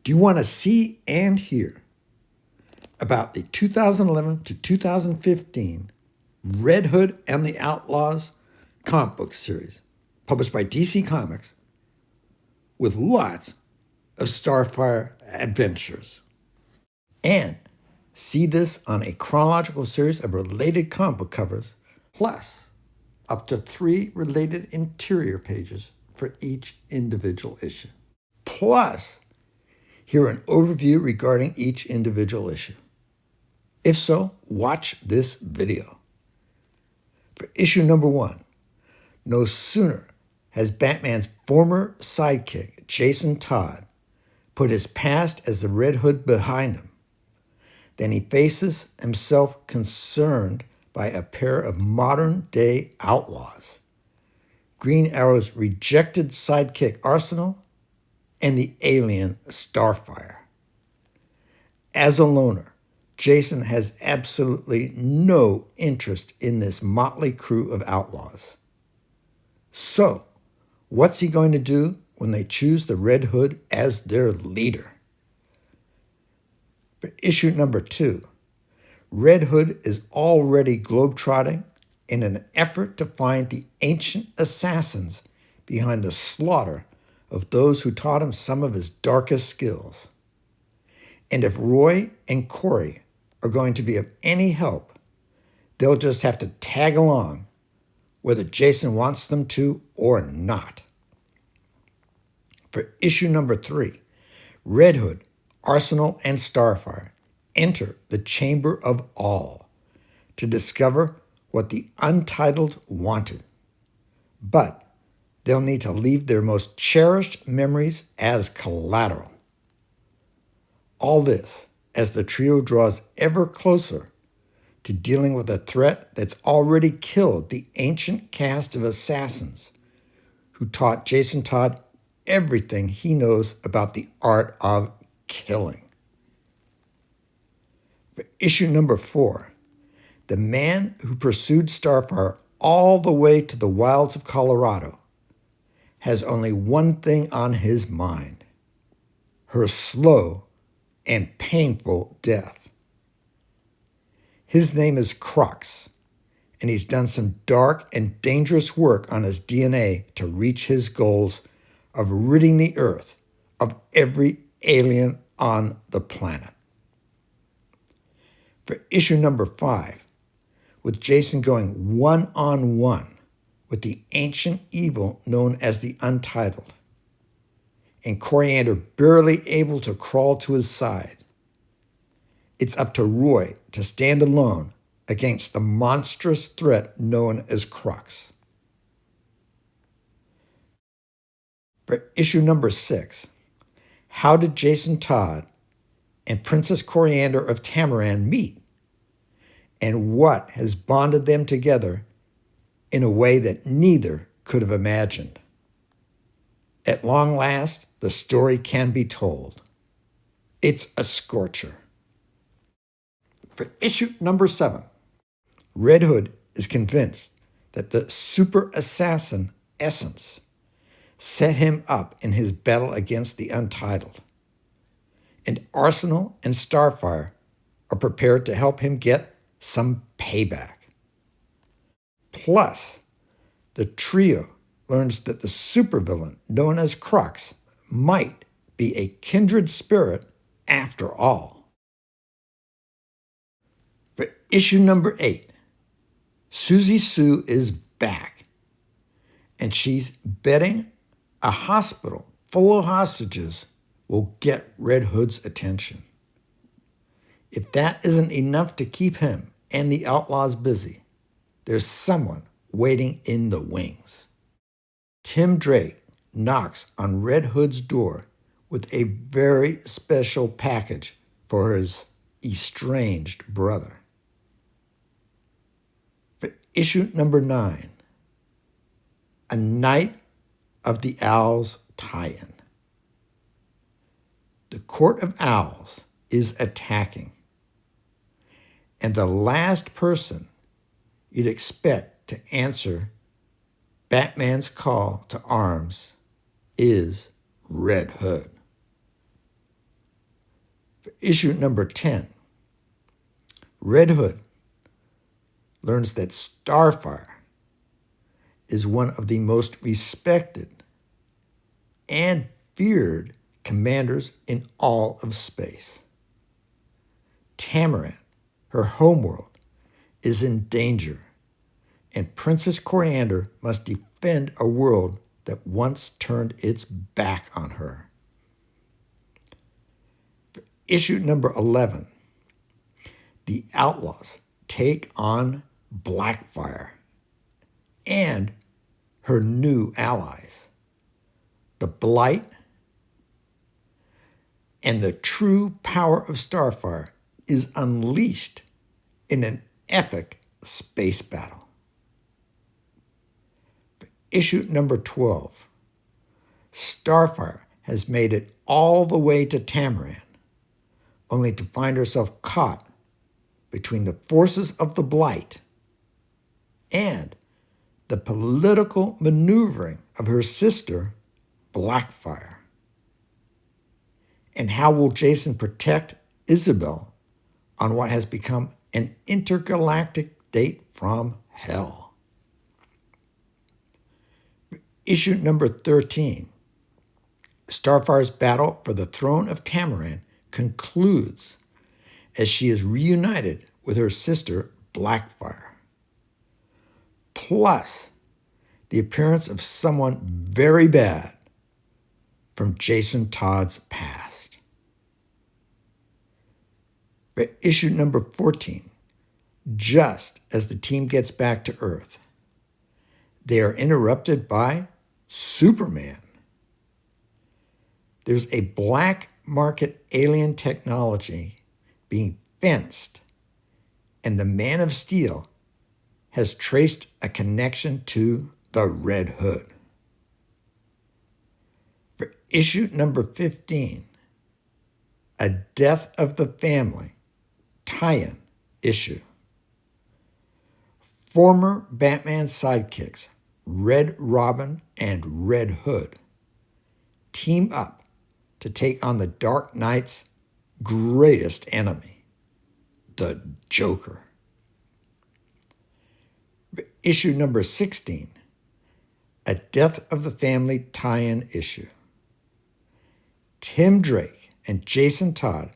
Do you want to see and hear about the 2011 to 2015 Red Hood and the Outlaws comic book series published by DC Comics with lots of Starfire adventures? And see this on a chronological series of related comic book covers, plus up to 3 related interior pages for each individual issue. Plus, hear an overview regarding each individual issue. If so, watch this video. For issue number 1, no sooner has Batman's former sidekick, Jason Todd, put his past as the Red Hood behind him than he faces himself concerned by a pair of modern-day outlaws, Green Arrow's rejected sidekick Arsenal and the alien Starfire. As a loner, Jason has absolutely no interest in this motley crew of outlaws. So, what's he going to do when they choose the Red Hood as their leader? For issue number 2, Red Hood is already globetrotting in an effort to find the ancient assassins behind the slaughter of those who taught him some of his darkest skills. And if Roy and Corey are going to be of any help, they'll just have to tag along, whether Jason wants them to or not. For issue number 3, Red Hood, Arsenal, and Starfire enter the Chamber of All to discover what the Untitled wanted. But they'll need to leave their most cherished memories as collateral. All this as the trio draws ever closer to dealing with a threat that's already killed the ancient cast of assassins who taught Jason Todd everything he knows about the art of killing. For issue number 4, the man who pursued Starfire all the way to the wilds of Colorado has only one thing on his mind: her slow and painful death. His name is Crux, and he's done some dark and dangerous work on his DNA to reach his goals of ridding the Earth of every alien on the planet. For issue number 5, with Jason going one-on-one with the ancient evil known as the Untitled, and Coriander barely able to crawl to his side, it's up to Roy to stand alone against the monstrous threat known as Crux. For issue number 6, how did Jason Todd and Princess Coriander of Tamaran meet? And what has bonded them together in a way that neither could have imagined? At long last, the story can be told. It's a scorcher. For issue number 7, Red Hood is convinced that the super assassin Essence set him up in his battle against the Untitled, and Arsenal and Starfire are prepared to help him get some payback. Plus, the trio learns that the supervillain known as Crux might be a kindred spirit after all. For issue number 8, Susie Sue is back, and she's betting a hospital full of hostages will get Red Hood's attention. If that isn't enough to keep him and the Outlaws busy, there's someone waiting in the wings. Tim Drake knocks on Red Hood's door with a very special package for his estranged brother. For issue number 9, a Night of the Owls tie-in. The Court of Owls is attacking, and the last person you'd expect to answer Batman's call to arms is Red Hood. Issue number 10, Red Hood learns that Starfire is one of the most respected and feared commanders in all of space. Tamaran, her homeworld, is in danger, and Princess Coriander must defend a world that once turned its back on her. Issue number 11, the Outlaws take on Blackfire and her new allies, the Blight, and the true power of Starfire is unleashed in an epic space battle. Issue number 12, Starfire has made it all the way to Tamaran, only to find herself caught between the forces of the Blight and the political maneuvering of her sister, Blackfire. And how will Jason protect Isabel on what has become an intergalactic date from hell? Issue number 13, Starfire's battle for the throne of Tamaran concludes as she is reunited with her sister, Blackfire. Plus, the appearance of someone very bad from Jason Todd's past. But issue number 14, just as the team gets back to Earth, they are interrupted by Superman. There's a black market alien technology being fenced, and the Man of Steel has traced a connection to the Red Hood. For issue number 15, a Death of the Family tie-in issue. Former Batman sidekicks Red Robin and Red Hood team up to take on the Dark Knight's greatest enemy, the Joker. Issue number 16, a Death of the Family tie-in issue. Tim Drake and Jason Todd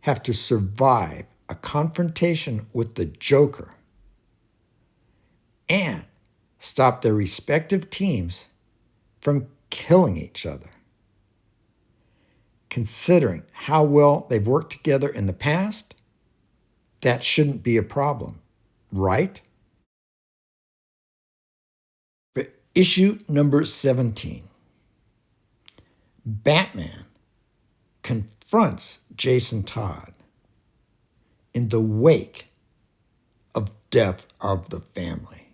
have to survive a confrontation with the Joker and stop their respective teams from killing each other. Considering how well they've worked together in the past, that shouldn't be a problem, right? But issue number 17, Batman confronts Jason Todd in the wake of Death of the Family.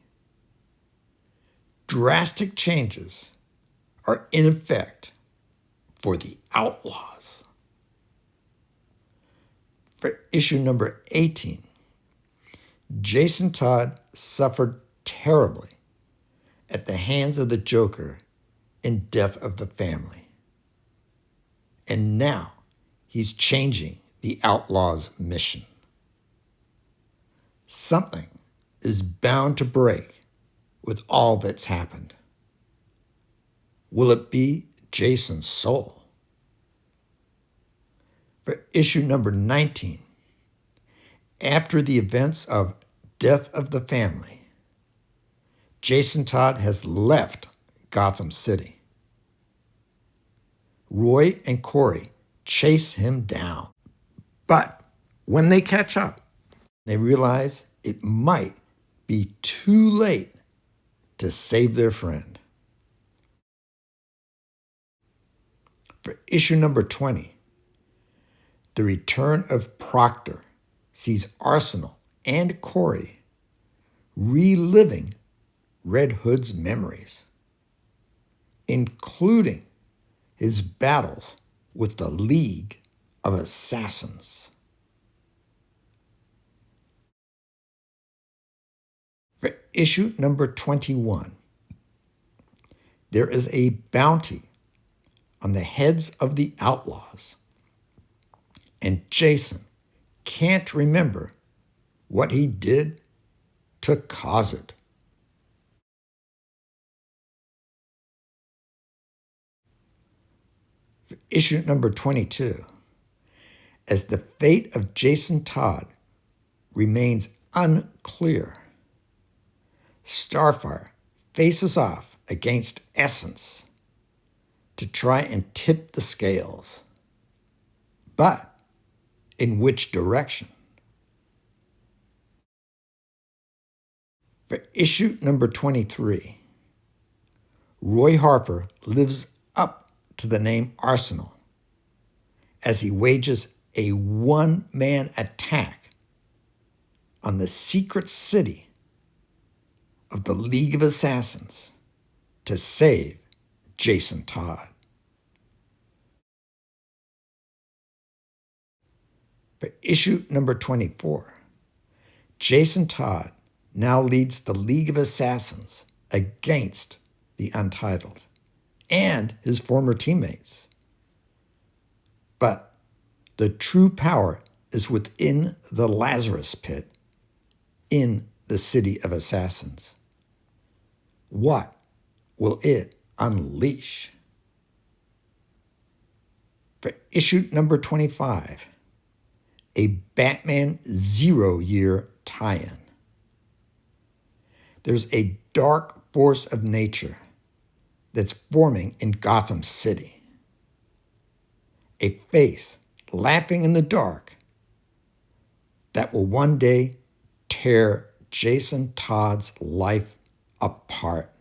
Drastic changes are in effect for the Outlaws. For issue number 18, Jason Todd suffered terribly at the hands of the Joker in Death of the Family. And now he's changing the Outlaws' mission. Something is bound to break with all that's happened. Will it be Jason's soul? For issue number 19, after the events of Death of the Family, Jason Todd has left Gotham City. Roy and Corey chase him down. But when they catch up, they realize it might be too late to save their friend. For issue number 20, the return of Proctor sees Arsenal and Corey reliving Red Hood's memories, including his battles with the League of Assassins. For issue number 21, there is a bounty on the heads of the Outlaws, and Jason can't remember what he did to cause it. For issue number 22, as the fate of Jason Todd remains unclear, Starfire faces off against Essence to try and tip the scales. But in which direction? For issue number 23, Roy Harper lives up to the name Arsenal as he wages a one-man attack on the secret city of the League of Assassins to save Jason Todd. For issue number 24, Jason Todd now leads the League of Assassins against the Untitled and his former teammates. But the true power is within the Lazarus Pit in the City of Assassins. What will it unleash? For issue number 25, a Batman Zero-Year tie-in. There's a dark force of nature that's forming in Gotham City. A face laughing in the dark that will one day tear Jason Todd's life apart.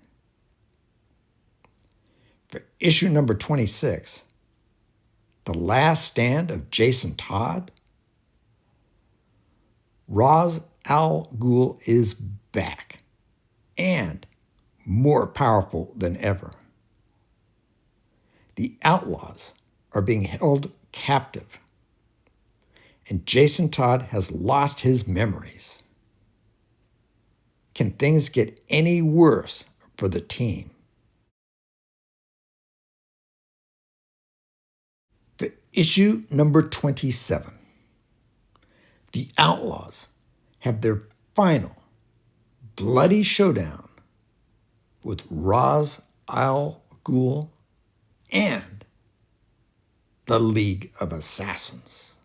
For issue number 26, The Last Stand of Jason Todd, Ra's al Ghul is back and more powerful than ever. The Outlaws are being held captive, and Jason Todd has lost his memories. Can things get any worse for the team? For issue number 27, the Outlaws have their final bloody showdown with Ra's al Ghul and the League of Assassins.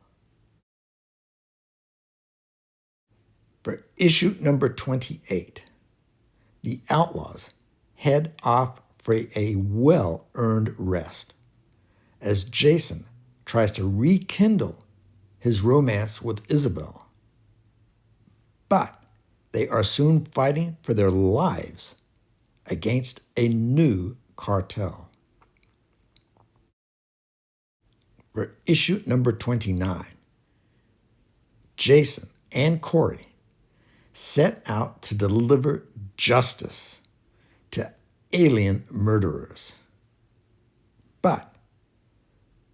For issue number 28, the Outlaws head off for a well-earned rest as Jason tries to rekindle his romance with Isabel. But they are soon fighting for their lives against a new cartel. For issue number 29, Jason and Corey set out to deliver justice to alien murderers. But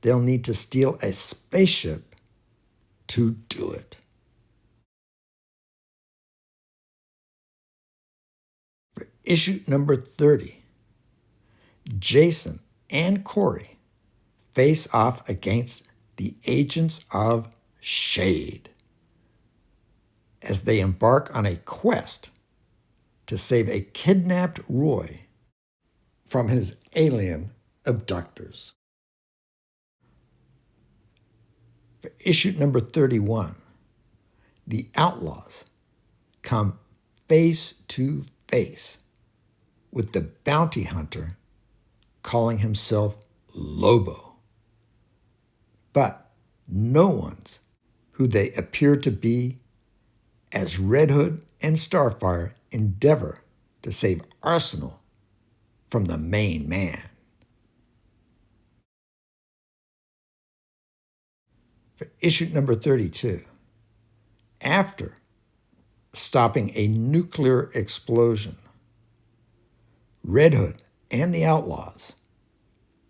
they'll need to steal a spaceship to do it. For issue number 30, Jason and Corey face off against the Agents of Shade as they embark on a quest to save a kidnapped Roy from his alien abductors. For issue number 31, the Outlaws come face to face with the bounty hunter calling himself Lobo. But no one's who they appear to be as Red Hood and Starfire endeavor to save Arsenal from the main man. For issue number 32, after stopping a nuclear explosion, Red Hood and the Outlaws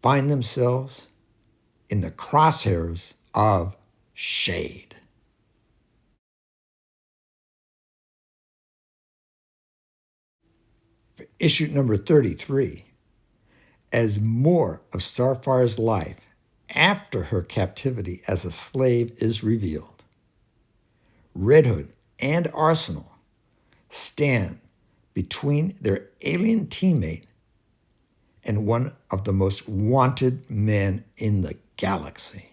find themselves in the crosshairs of Shade. For issue number 33, as more of Starfire's life after her captivity as a slave is revealed, Red Hood and Arsenal stand between their alien teammate and one of the most wanted men in the galaxy.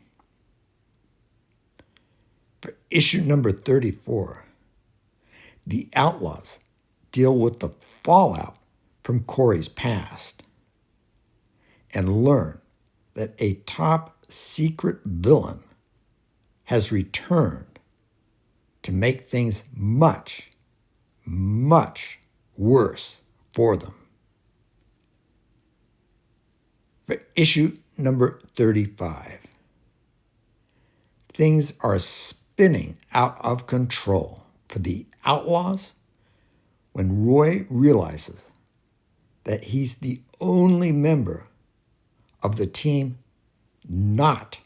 For issue number 34, the Outlaws deal with the fallout from Corey's past and learn that a top secret villain has returned to make things much, much worse for them. For issue number 35, things are spinning out of control for the Outlaws when Roy realizes that he's the only member of the team not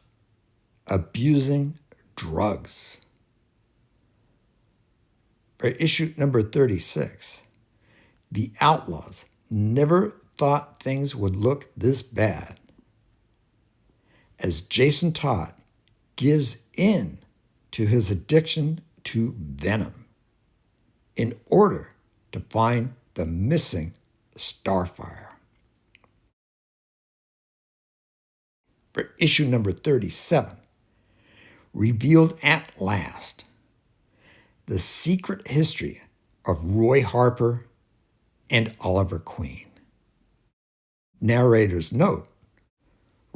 abusing drugs. For issue number 36, the Outlaws never thought things would look this bad as Jason Todd gives in to his addiction to venom in order to find the missing Starfire. For issue number 37, revealed at last, the secret history of Roy Harper and Oliver Queen. Narrator's note,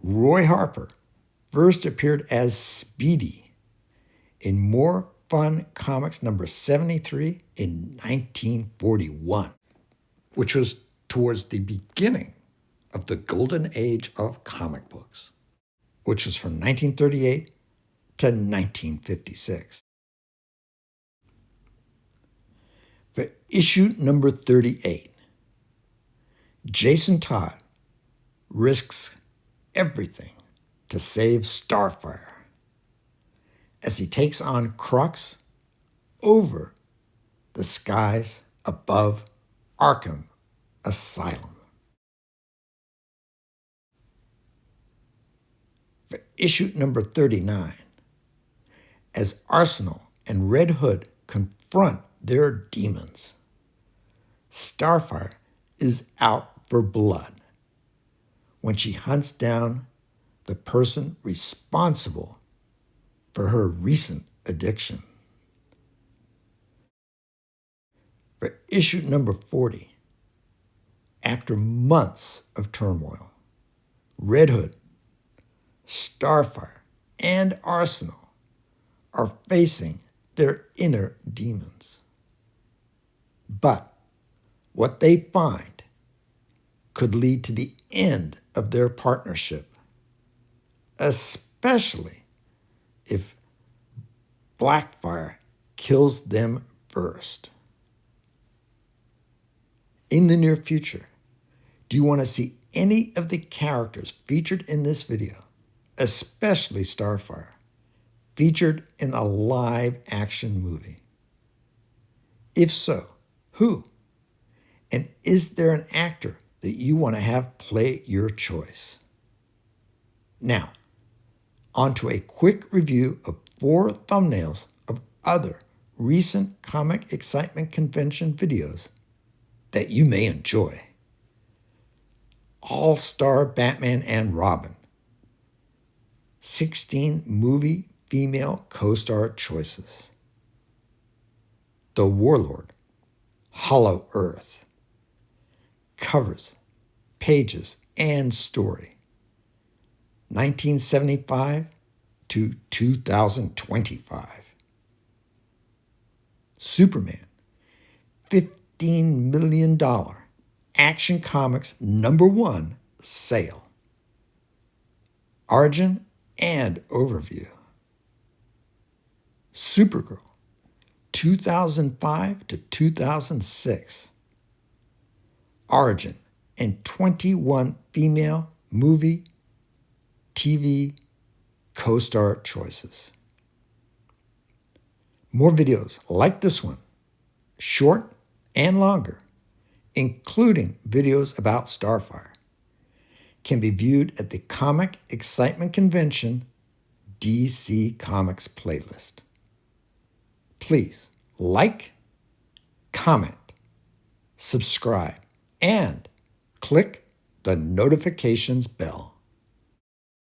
Roy Harper first appeared as Speedy in More Fun Comics number 73 in 1941, which was towards the beginning of the golden age of comic books, which was from 1938 to 1956. For issue number 38, Jason Todd risks everything to save Starfire as he takes on Crux over the skies above Arkham Asylum. For issue number 39, as Arsenal and Red Hood confront their demons, Starfire is out for blood when she hunts down the person responsible for her recent addiction. For issue number 40, after months of turmoil, Red Hood, Starfire, and Arsenal are facing their inner demons. But what they find could lead to the end of their partnership, especially if Blackfire kills them first. In the near future, do you want to see any of the characters featured in this video, especially Starfire, featured in a live action movie? If so, who? And is there an actor that you want to have play your choice? Now, on to a quick review of 4 thumbnails of other recent Comic Excitement Convention videos that you may enjoy. All-Star Batman and Robin. 16 movie female co-star choices. The Warlord, Hollow Earth. Covers, pages, and story. 1975 to 2025. Superman, $15 million Action Comics #1 sale. Origin and overview. Supergirl, 2005 to 2006. Origin and 21 female movie, TV, co-star choices. More videos like this one, short and longer, including videos about Starfire, can be viewed at the Comic Excitement Convention DC Comics playlist. Please like, comment, subscribe, and click the notifications bell.